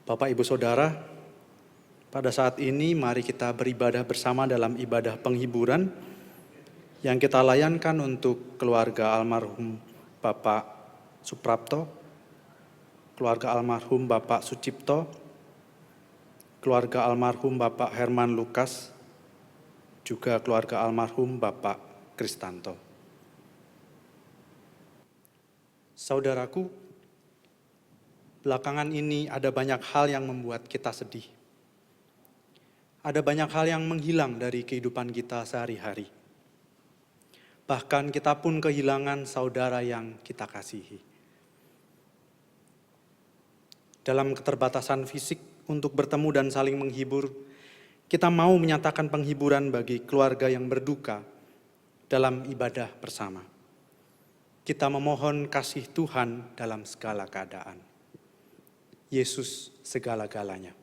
Bapak, Ibu, Saudara, pada saat ini mari kita beribadah bersama dalam ibadah penghiburan yang kita layankan untuk keluarga almarhum Bapak Suprapto, keluarga almarhum Bapak Sucipto, keluarga almarhum Bapak Herman Lukas, juga keluarga almarhum Bapak Kristanto. Saudaraku, belakangan ini ada banyak hal yang membuat kita sedih. Ada banyak hal yang menghilang dari kehidupan kita sehari-hari. Bahkan kita pun kehilangan saudara yang kita kasihi. Dalam keterbatasan fisik untuk bertemu dan saling menghibur, kita mau menyatakan penghiburan bagi keluarga yang berduka dalam ibadah bersama. Kita memohon kasih Tuhan dalam segala keadaan. Yesus segala-galanya.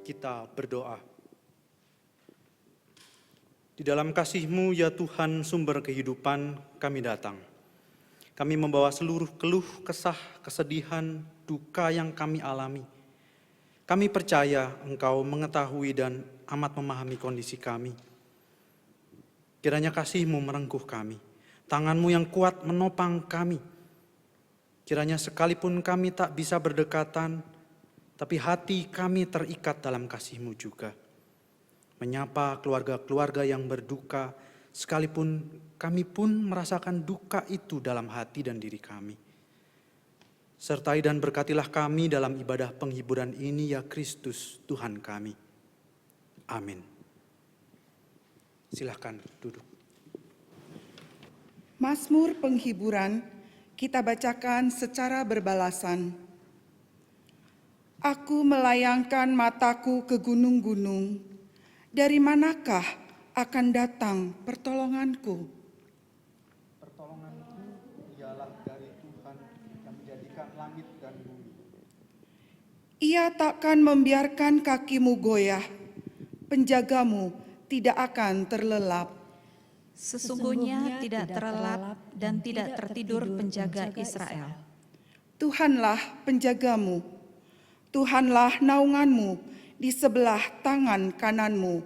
Kita berdoa. Di dalam kasih-Mu ya Tuhan sumber kehidupan kami datang. Kami membawa seluruh keluh, kesah, kesedihan, duka yang kami alami. Kami percaya Engkau mengetahui dan amat memahami kondisi kami. Kiranya kasih-Mu merengkuh kami, tangan-Mu yang kuat menopang kami. Kiranya sekalipun kami tak bisa berdekatan, tapi hati kami terikat dalam kasih-Mu juga. Menyapa keluarga-keluarga yang berduka, sekalipun kami pun merasakan duka itu dalam hati dan diri kami. Sertai dan berkatilah kami dalam ibadah penghiburan ini, ya Kristus Tuhan kami. Amin. Silahkan duduk. Mazmur penghiburan kita bacakan secara berbalasan. Aku melayangkan mataku ke gunung-gunung, dari manakah akan datang pertolonganku? Pertolonganku ialah dari Tuhan yang menjadikan langit dan bumi. Ia takkan membiarkan kakimu goyah, penjagamu tidak akan terlelap. Sesungguhnya tidak terlelap dan tidak tertidur penjaga Israel. Tuhanlah penjagamu, Tuhanlah naunganmu di sebelah tangan kananmu.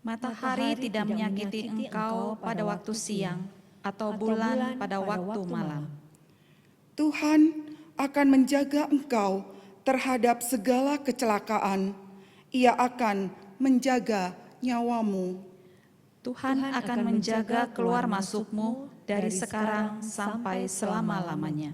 Matahari tidak menyakiti engkau pada waktu siang, atau bulan pada waktu malam. Tuhan akan menjaga engkau terhadap segala kecelakaan. Ia akan menjaga nyawamu. Tuhan akan menjaga keluar masukmu dari sekarang sampai selama-lamanya.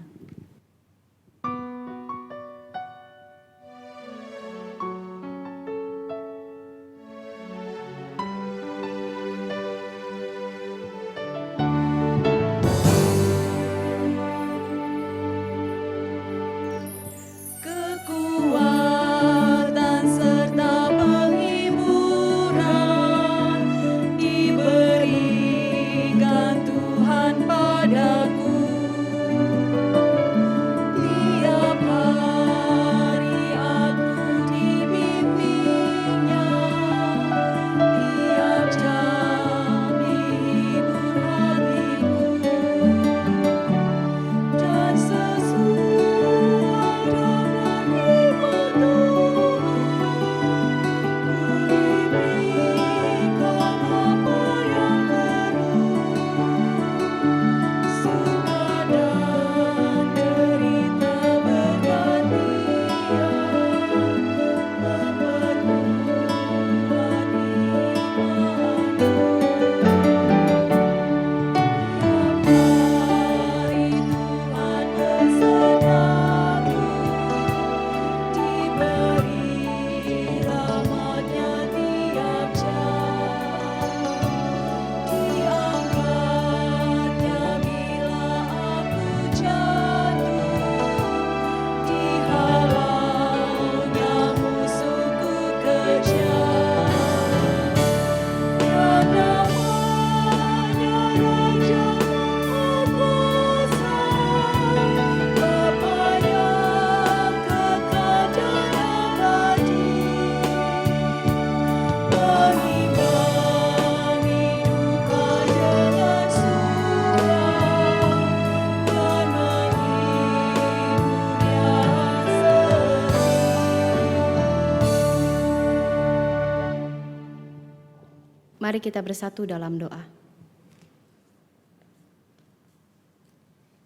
Mari kita bersatu dalam doa.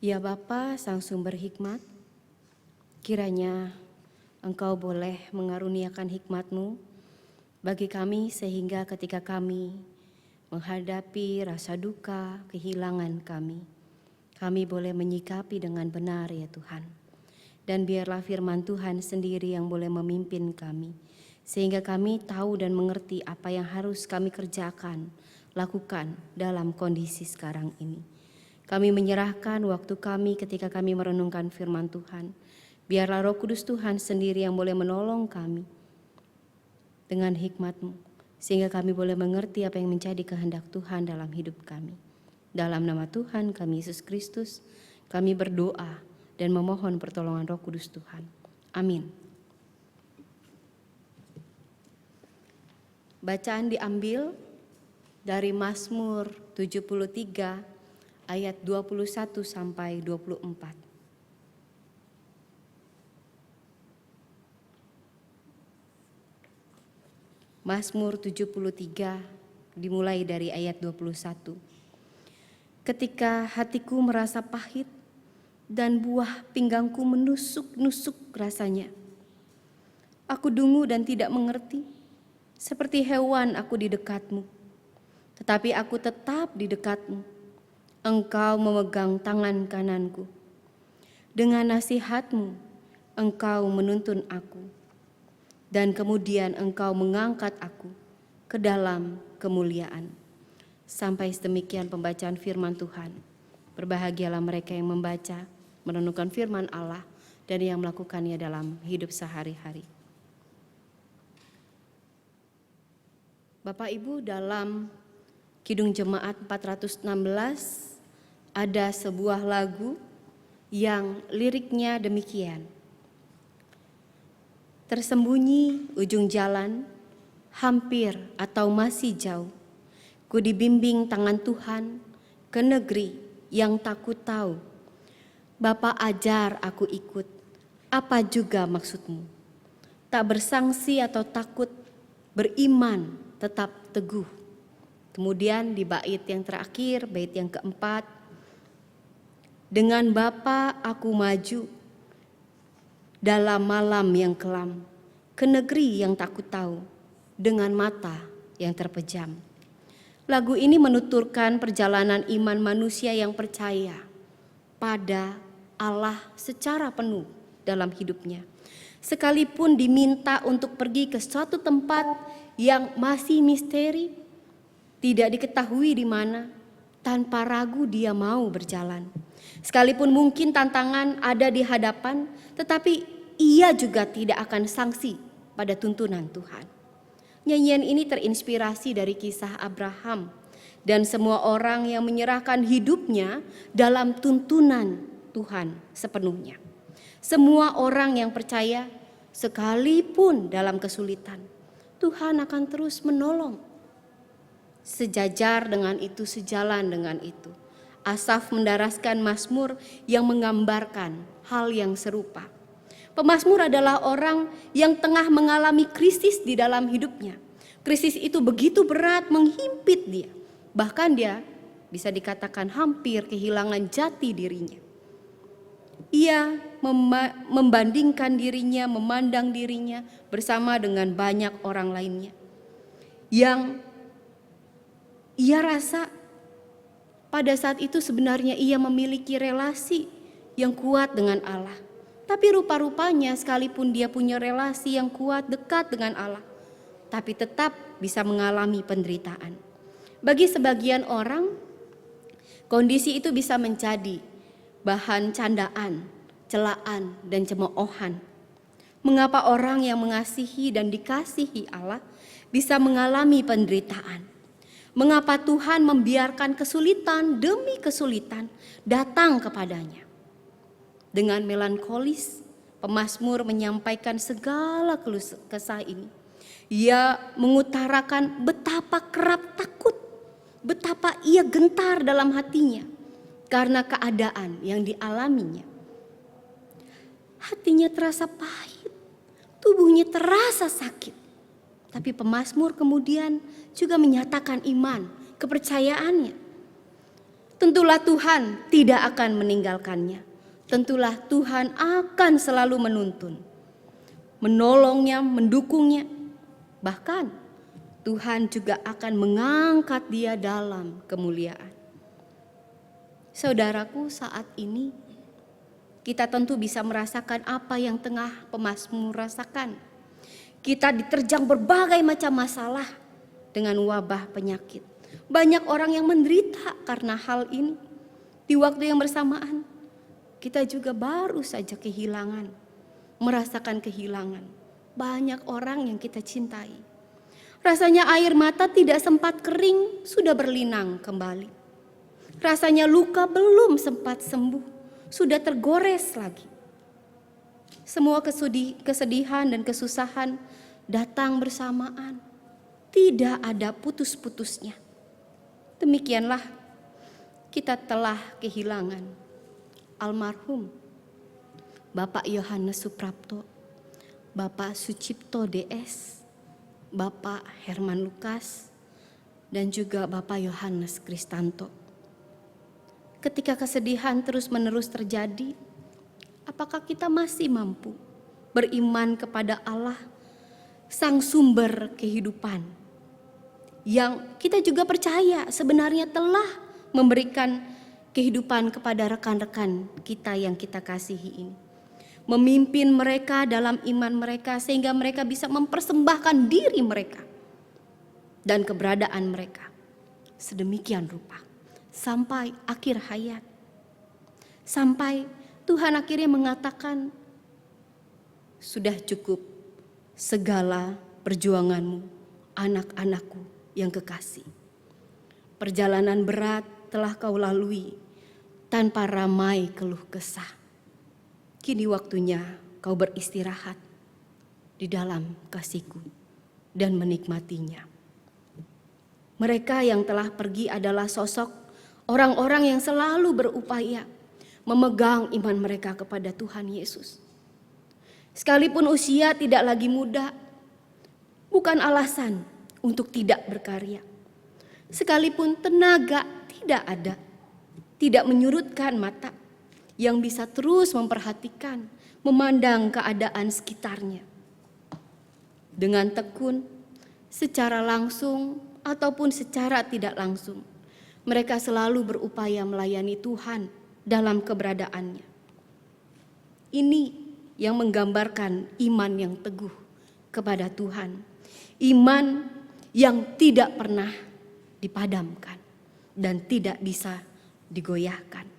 Ya Bapa, Sang Sumber Hikmat, kiranya Engkau boleh mengaruniakan hikmat-Mu bagi kami sehingga ketika kami menghadapi rasa duka, kehilangan kami boleh menyikapi dengan benar ya Tuhan. Dan biarlah firman Tuhan sendiri yang boleh memimpin kami, sehingga kami tahu dan mengerti apa yang harus kami kerjakan, lakukan dalam kondisi sekarang ini. Kami menyerahkan waktu kami ketika kami merenungkan firman Tuhan. Biarlah Roh Kudus Tuhan sendiri yang boleh menolong kami dengan hikmat-Mu, sehingga kami boleh mengerti apa yang menjadi kehendak Tuhan dalam hidup kami. Dalam nama Tuhan kami Yesus Kristus, kami berdoa dan memohon pertolongan Roh Kudus Tuhan. Amin. Bacaan diambil dari Mazmur 73 ayat 21 sampai 24. Mazmur 73 dimulai dari ayat 21. Ketika hatiku merasa pahit dan buah pinggangku menusuk-nusuk rasanya. Aku dungu dan tidak mengerti, seperti hewan aku di dekatmu. Tetapi aku tetap di dekatmu. Engkau memegang tangan kananku. Dengan nasihatmu, engkau menuntun aku. Dan kemudian engkau mengangkat aku ke dalam kemuliaan. Sampai sedemikian pembacaan firman Tuhan. Berbahagialah mereka yang membaca, merenungkan firman Allah, dan yang melakukannya dalam hidup sehari-hari. Bapak Ibu, dalam Kidung Jemaat 416 ada sebuah lagu yang liriknya demikian. Tersembunyi ujung jalan, hampir atau masih jauh, ku dibimbing tangan Tuhan ke negeri yang tak ku tahu. Bapa ajar aku ikut, apa juga maksudmu? Tak bersangsi atau takut, beriman tetap teguh. Kemudian di bait yang terakhir, bait yang keempat, dengan Bapa aku maju dalam malam yang kelam, ke negeri yang tak ku tahu, dengan mata yang terpejam. Lagu ini menuturkan perjalanan iman manusia yang percaya pada Allah secara penuh dalam hidupnya. Sekalipun diminta untuk pergi ke suatu tempat yang masih misteri, tidak diketahui di mana, tanpa ragu dia mau berjalan. Sekalipun mungkin tantangan ada di hadapan, tetapi ia juga tidak akan sangsi pada tuntunan Tuhan. Nyanyian ini terinspirasi dari kisah Abraham dan semua orang yang menyerahkan hidupnya dalam tuntunan Tuhan sepenuhnya. Semua orang yang percaya, sekalipun dalam kesulitan, Tuhan akan terus menolong. Sejajar dengan itu, sejalan dengan itu, Asaf mendaraskan mazmur yang menggambarkan hal yang serupa. Pemazmur adalah orang yang tengah mengalami krisis di dalam hidupnya. Krisis itu begitu berat, menghimpit dia. Bahkan dia bisa dikatakan hampir kehilangan jati dirinya. Ia membandingkan dirinya, memandang dirinya bersama dengan banyak orang lainnya yang ia rasa pada saat itu sebenarnya ia memiliki relasi yang kuat dengan Allah. Tapi rupa-rupanya sekalipun dia punya relasi yang kuat dekat dengan Allah, tapi tetap bisa mengalami penderitaan. Bagi sebagian orang, kondisi itu bisa menjadi bahan candaan, celaan, dan cemoohan. Mengapa orang yang mengasihi dan dikasihi Allah bisa mengalami penderitaan? Mengapa Tuhan membiarkan kesulitan demi kesulitan datang kepadanya? Dengan melankolis, pemazmur menyampaikan segala keluh kesah ini. Ia mengutarakan betapa kerap takut, betapa ia gentar dalam hatinya karena keadaan yang dialaminya. Hatinya terasa pahit, tubuhnya terasa sakit. Tapi pemazmur kemudian juga menyatakan iman, kepercayaannya. Tentulah Tuhan tidak akan meninggalkannya. Tentulah Tuhan akan selalu menuntun, menolongnya, mendukungnya. Bahkan Tuhan juga akan mengangkat dia dalam kemuliaan. Saudaraku, saat ini kita tentu bisa merasakan apa yang tengah pemazmur rasakan. Kita diterjang berbagai macam masalah dengan wabah penyakit. Banyak orang yang menderita karena hal ini. Di waktu yang bersamaan, kita juga baru saja kehilangan, merasakan kehilangan banyak orang yang kita cintai. Rasanya air mata tidak sempat kering, sudah berlinang kembali. Rasanya luka belum sempat sembuh, sudah tergores lagi. Semua kesedihan dan kesusahan datang bersamaan, tidak ada putus-putusnya. Demikianlah kita telah kehilangan almarhum Bapak Yohanes Suprapto, Bapak Sucipto DS, Bapak Herman Lukas, dan juga Bapak Yohanes Kristanto. ketika kesedihan terus-menerus terjadi, apakah kita masih mampu beriman kepada Allah, Sang Sumber kehidupan, yang kita juga percaya sebenarnya telah memberikan kehidupan kepada rekan-rekan kita yang kita kasihi ini. Memimpin mereka dalam iman mereka sehingga mereka bisa mempersembahkan diri mereka dan keberadaan mereka sedemikian rupa sampai akhir hayat. Sampai Tuhan akhirnya mengatakan, sudah cukup segala perjuanganmu, anak-anakku yang kekasih. Perjalanan berat telah kau lalui tanpa ramai keluh kesah. Kini waktunya kau beristirahat di dalam kasih-Ku dan menikmatinya. Mereka yang telah pergi adalah sosok orang-orang yang selalu berupaya memegang iman mereka kepada Tuhan Yesus. Sekalipun usia tidak lagi muda, bukan alasan untuk tidak berkarya. Sekalipun tenaga tidak ada, tidak menyurutkan mata yang bisa terus memperhatikan, memandang keadaan sekitarnya. Dengan tekun, secara langsung ataupun secara tidak langsung, mereka selalu berupaya melayani Tuhan dalam keberadaannya. Ini yang menggambarkan iman yang teguh kepada Tuhan. Iman yang tidak pernah dipadamkan dan tidak bisa digoyahkan.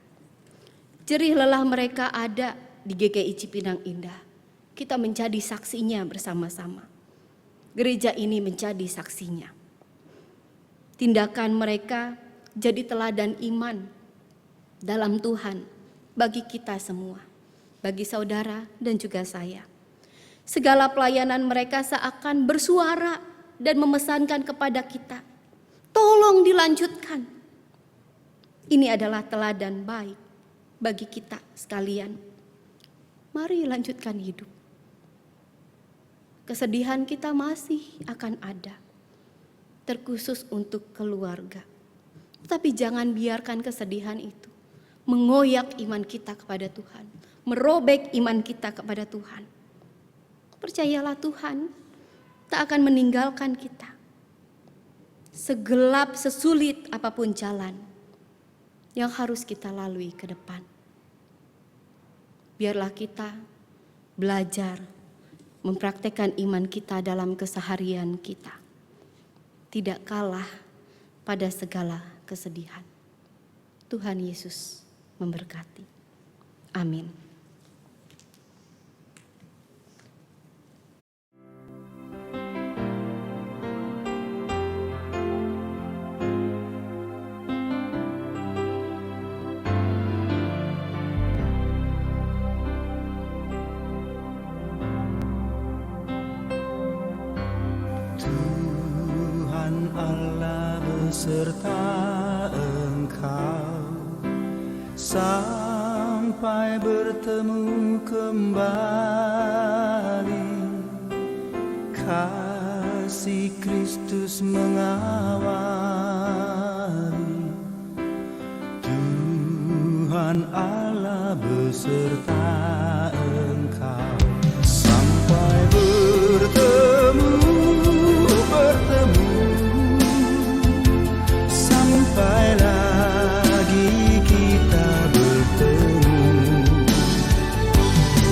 Jerih lelah mereka ada di GKI Cipinang Indah. Kita menjadi saksinya bersama-sama. Gereja ini menjadi saksinya. Tindakan mereka jadi teladan iman dalam Tuhan bagi kita semua, bagi saudara dan juga saya. Segala pelayanan mereka seakan bersuara dan memesankan kepada kita, tolong dilanjutkan. Ini adalah teladan baik bagi kita sekalian. Mari lanjutkan hidup. Kesedihan kita masih akan ada, terkhusus untuk keluarga. Tapi jangan biarkan kesedihan itu mengoyak iman kita kepada Tuhan, merobek iman kita kepada Tuhan. Percayalah Tuhan tak akan meninggalkan kita. Segelap, sesulit apapun jalan yang harus kita lalui ke depan. Biarlah kita belajar mempraktekkan iman kita dalam keseharian kita. Tidak kalah pada segala kesedihan. Tuhan Yesus memberkati. Amin. Tuhan Allah beserta engkau sampai bertemu kembali. Kasih Kristus mengawali. Tuhan Allah beserta engkau sampai bertemu sampai lagi kita bertemu,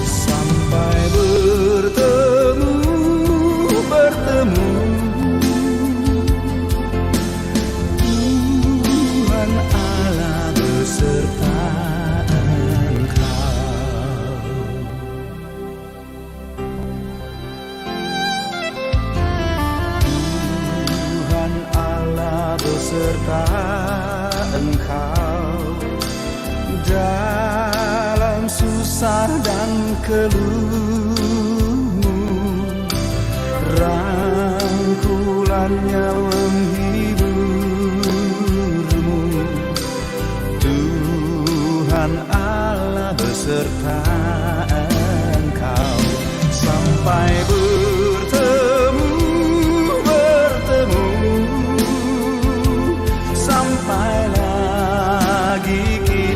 sampai bertemu Tuhan Allah beserta engkau. Tuhan Allah beserta engkau dalam susah dan keluhmu, rangkulannya menghiburmu. Tuhan Allah beserta engkau sampai bertemu sampai lagi kita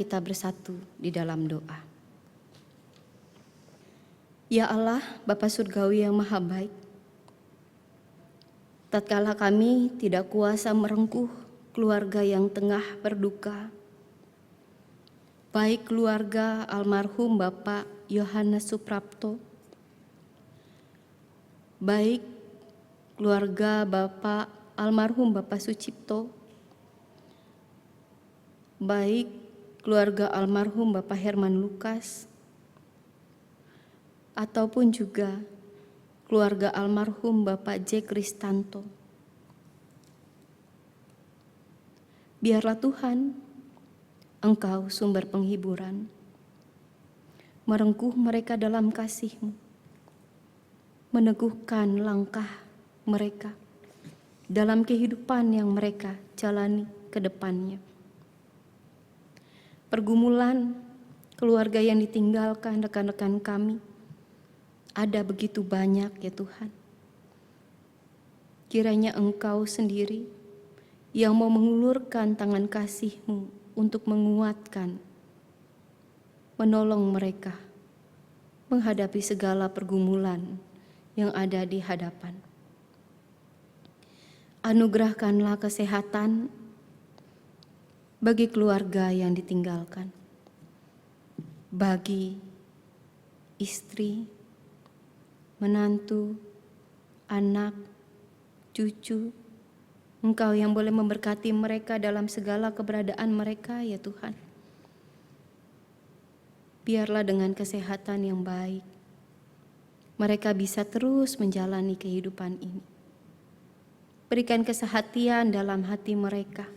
kita bersatu di dalam doa. Ya Allah, Bapa Surgawi yang Maha Baik, tatkala kami tidak kuasa merengkuh keluarga yang tengah berduka, baik keluarga almarhum Bapak Yohanes Suprapto, baik keluarga Bapak almarhum Bapak Sucipto, baik keluarga almarhum Bapak Herman Lukas, ataupun juga keluarga almarhum Bapak J. Kristanto. Biarlah Tuhan, Engkau sumber penghiburan, merengkuh mereka dalam kasih-Mu, meneguhkan langkah mereka dalam kehidupan yang mereka jalani ke depannya. Pergumulan keluarga yang ditinggalkan rekan-rekan kami ada begitu banyak ya Tuhan. Kiranya Engkau sendiri yang mau mengulurkan tangan kasih-Mu untuk menguatkan, menolong mereka menghadapi segala pergumulan yang ada di hadapan. Anugerahkanlah kesehatan bagi keluarga yang ditinggalkan, bagi istri, menantu, anak, cucu. Engkau yang boleh memberkati mereka dalam segala keberadaan mereka ya Tuhan. Biarlah dengan kesehatan yang baik, mereka bisa terus menjalani kehidupan ini. Berikan kesehatian dalam hati mereka,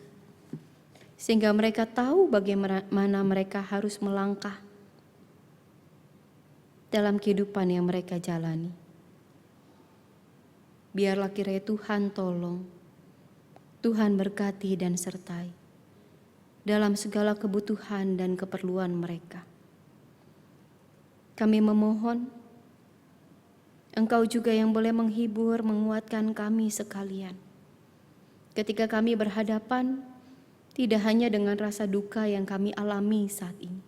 sehingga mereka tahu bagaimana mereka harus melangkah dalam kehidupan yang mereka jalani. Biarlah kiranya Tuhan tolong, Tuhan berkati dan sertai dalam segala kebutuhan dan keperluan mereka. Kami memohon, Engkau juga yang boleh menghibur, menguatkan kami sekalian. Ketika kami berhadapan, tidak hanya dengan rasa duka yang kami alami saat ini,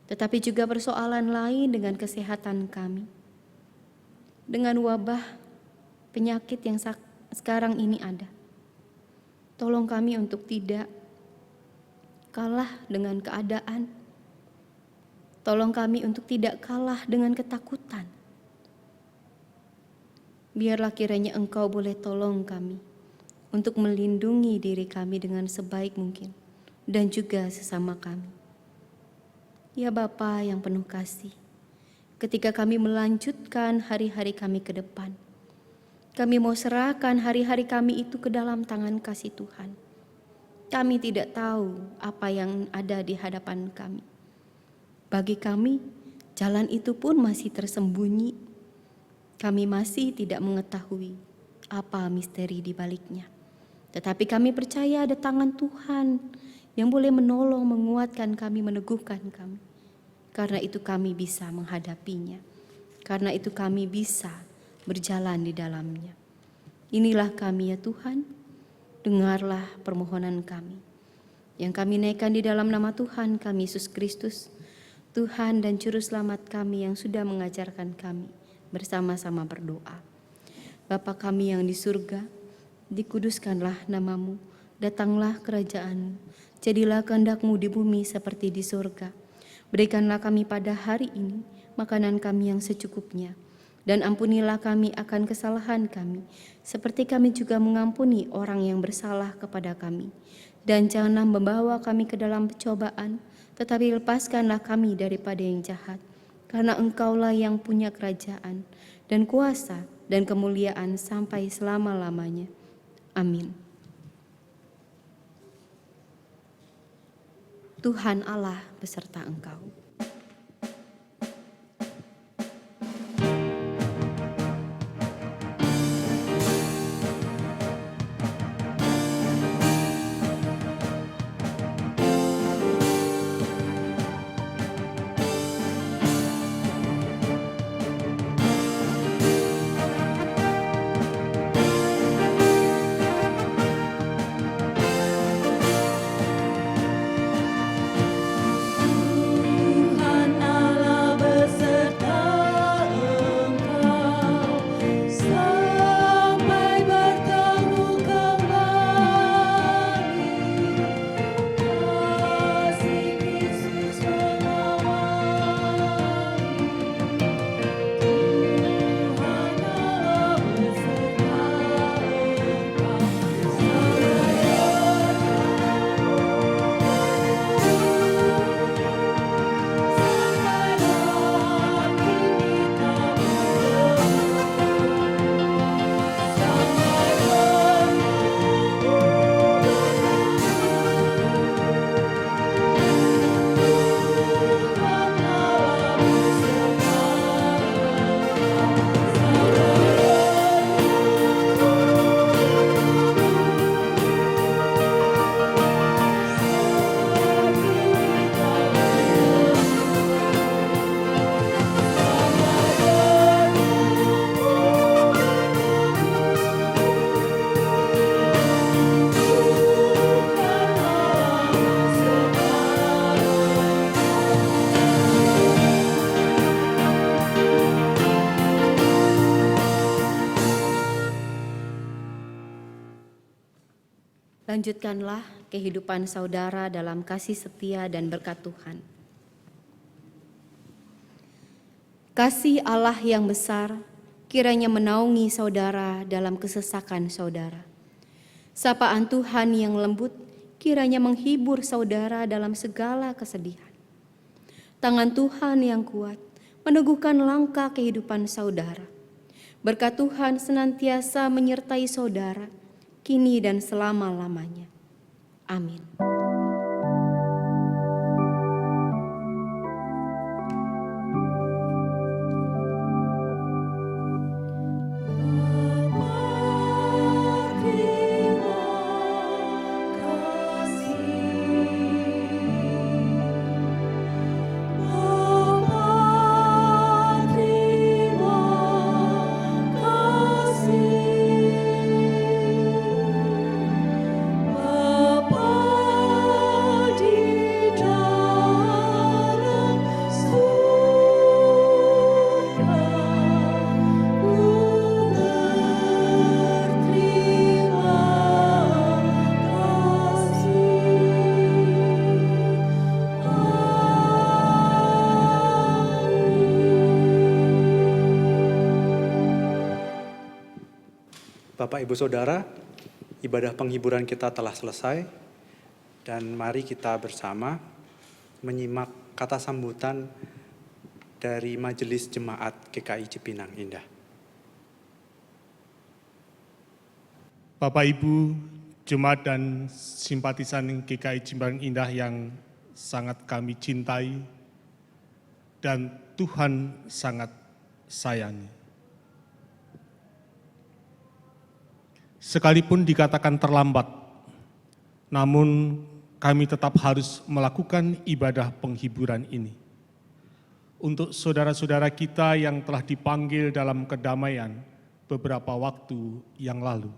tetapi juga persoalan lain dengan kesehatan kami. Dengan wabah penyakit yang sekarang ini ada. Tolong kami untuk tidak kalah dengan keadaan. Tolong kami untuk tidak kalah dengan ketakutan. Biarlah kiranya Engkau boleh tolong kami untuk melindungi diri kami dengan sebaik mungkin dan juga sesama kami. Ya Bapa yang penuh kasih, ketika kami melanjutkan hari-hari kami ke depan, kami mau serahkan hari-hari kami itu ke dalam tangan kasih Tuhan. Kami tidak tahu apa yang ada di hadapan kami. Bagi kami, jalan itu pun masih tersembunyi. Kami masih tidak mengetahui apa misteri di baliknya. Tetapi kami percaya ada tangan Tuhan yang boleh menolong, menguatkan kami, meneguhkan kami. Karena itu kami bisa menghadapinya. Karena itu kami bisa berjalan di dalamnya. Inilah kami ya Tuhan, dengarlah permohonan kami yang kami naikkan di dalam nama Tuhan kami Yesus Kristus, Tuhan dan Juru Selamat kami yang sudah mengajarkan kami bersama-sama berdoa. Bapa kami yang di surga, dikuduskanlah nama-Mu, datanglah kerajaan-Mu, jadilah kehendak-Mu di bumi seperti di surga. Berikanlah kami pada hari ini makanan kami yang secukupnya, dan ampunilah kami akan kesalahan kami, seperti kami juga mengampuni orang yang bersalah kepada kami. Dan janganlah membawa kami ke dalam pencobaan, tetapi lepaskanlah kami daripada yang jahat. Karena Engkaulah yang punya kerajaan, dan kuasa, dan kemuliaan sampai selama-lamanya. Amin. Tuhan Allah beserta engkau. Lanjutkanlah kehidupan saudara dalam kasih setia dan berkat Tuhan. Kasih Allah yang besar kiranya menaungi saudara dalam kesesakan saudara. Sapaan Tuhan yang lembut kiranya menghibur saudara dalam segala kesedihan. Tangan Tuhan yang kuat meneguhkan langkah kehidupan saudara. Berkat Tuhan senantiasa menyertai saudara, kini dan selama-lamanya. Amin. Bapak, Ibu, Saudara, ibadah penghiburan kita telah selesai dan mari kita bersama menyimak kata sambutan dari Majelis Jemaat GKI Cipinang Indah. Bapak, Ibu, Jemaat dan simpatisan GKI Cipinang Indah yang sangat kami cintai dan Tuhan sangat sayangi. Sekalipun dikatakan terlambat, namun kami tetap harus melakukan ibadah penghiburan ini. Untuk saudara-saudara kita yang telah dipanggil dalam kedamaian beberapa waktu yang lalu.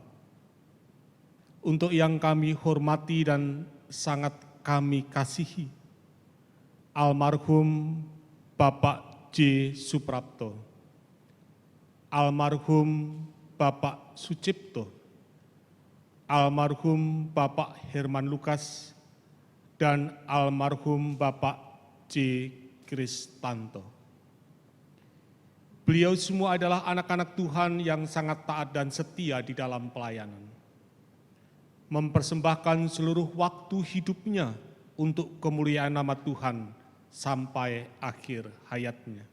Untuk yang kami hormati dan sangat kami kasihi, almarhum Bapak J. Suprapto, almarhum Bapak Sucipto, almarhum Bapak Herman Lukas, dan almarhum Bapak J. Kristanto. Beliau semua adalah anak-anak Tuhan yang sangat taat dan setia di dalam pelayanan. Mempersembahkan seluruh waktu hidupnya untuk kemuliaan nama Tuhan sampai akhir hayatnya.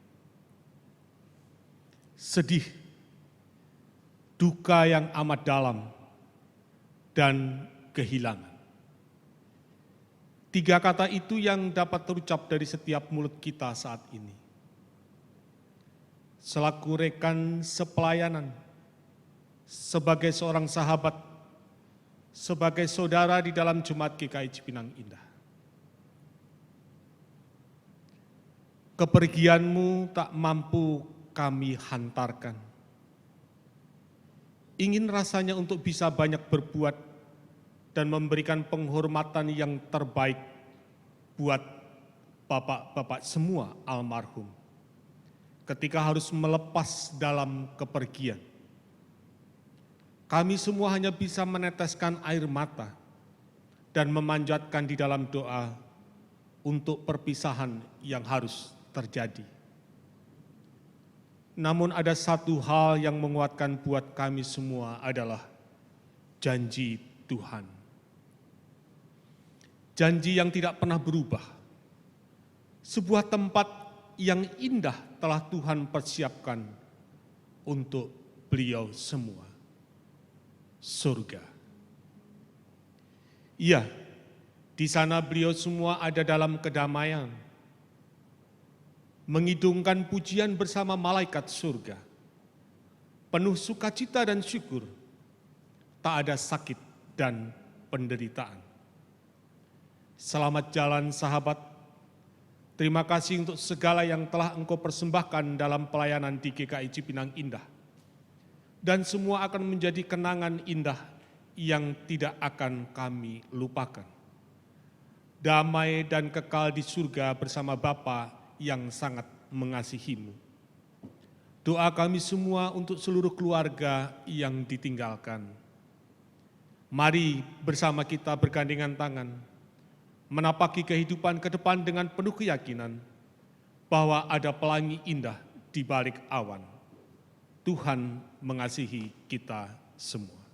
Sedih, duka yang amat dalam, dan kehilangan. 3 kata itu yang dapat terucap dari setiap mulut kita saat ini. Selaku rekan sepelayanan, sebagai seorang sahabat, sebagai saudara di dalam Jemaat GKI Cipinang Indah. Kepergianmu tak mampu kami hantarkan. Ingin rasanya untuk bisa banyak berbuat dan memberikan penghormatan yang terbaik buat bapak-bapak semua almarhum. Ketika harus melepas dalam kepergian, kami semua hanya bisa meneteskan air mata dan memanjatkan di dalam doa untuk perpisahan yang harus terjadi. Namun ada satu hal yang menguatkan buat kami semua adalah janji Tuhan. Janji yang tidak pernah berubah. Sebuah tempat yang indah telah Tuhan persiapkan untuk beliau semua. Surga. Iya, di sana beliau semua ada dalam kedamaian, mengidungkan pujian bersama malaikat surga, penuh sukacita dan syukur, tak ada sakit dan penderitaan. Selamat jalan sahabat, terima kasih untuk segala yang telah engkau persembahkan dalam pelayanan di GKI Cipinang Indah. Dan semua akan menjadi kenangan indah yang tidak akan kami lupakan. Damai dan kekal di surga bersama Bapa yang sangat mengasihimu. Doa kami semua untuk seluruh keluarga yang ditinggalkan. Mari bersama kita bergandengan tangan, menapaki kehidupan ke depan dengan penuh keyakinan bahwa ada pelangi indah di balik awan. Tuhan mengasihi kita semua.